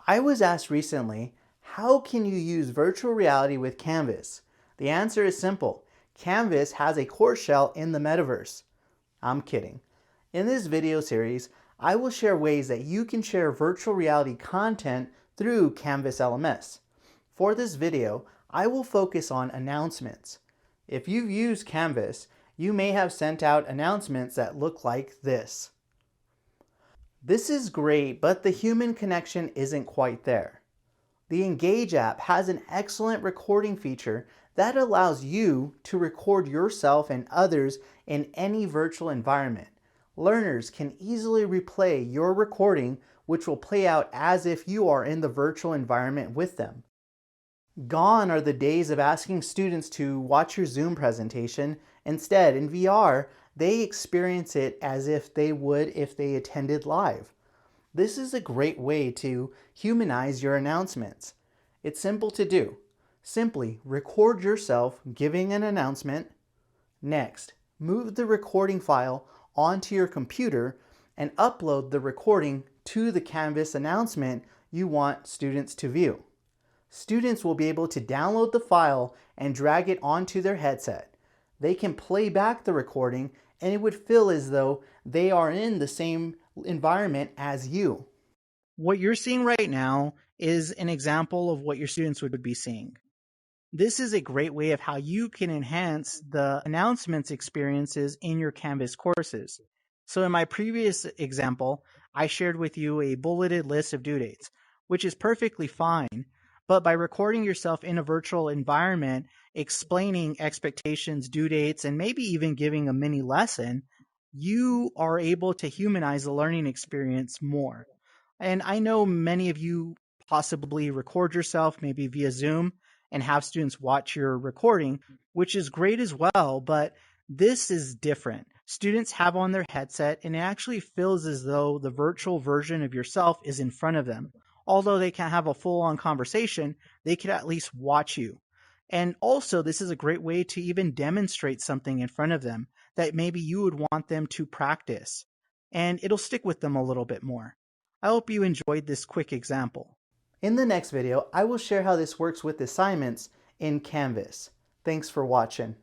I was asked recently, how can you use virtual reality with Canvas? The answer is simple. Canvas has a core shell in the metaverse. I'm kidding. In this video series, I will share ways that you can share virtual reality content through Canvas LMS. For this video, I will focus on announcements. If you've used Canvas, you may have sent out announcements that look like this. This is great, but the human connection isn't quite there. The Engage app has an excellent recording feature that allows you to record yourself and others in any virtual environment. Learners can easily replay your recording, which will play out as if you are in the virtual environment with them. Gone are the days of asking students to watch your Zoom presentation. Instead, in VR, they experience it as if they would if they attended live. This is a great way to humanize your announcements. It's simple to do. Simply record yourself giving an announcement. Next, move the recording file onto your computer and upload the recording to the Canvas announcement you want students to view. Students will be able to download the file and drag it onto their headset. They can play back the recording and it would feel as though they are in the same environment as you. What you're seeing right now is an example of what your students would be seeing. This is a great way of how you can enhance the announcements experiences in your Canvas courses. So in my previous example, I shared with you a bulleted list of due dates, which is perfectly fine. But by recording yourself in a virtual environment, explaining expectations, due dates, and maybe even giving a mini lesson, you are able to humanize the learning experience more. And I know many of you possibly record yourself, maybe via Zoom, and have students watch your recording, which is great as well, but this is different. Students have on their headset, and it actually feels as though the virtual version of yourself is in front of them. Although they can't have a full-on conversation, they could at least watch you. And also, this is a great way to even demonstrate something in front of them that maybe you would want them to practice. And it'll stick with them a little bit more. I hope you enjoyed this quick example. In the next video, I will share how this works with assignments in Canvas. Thanks for watching.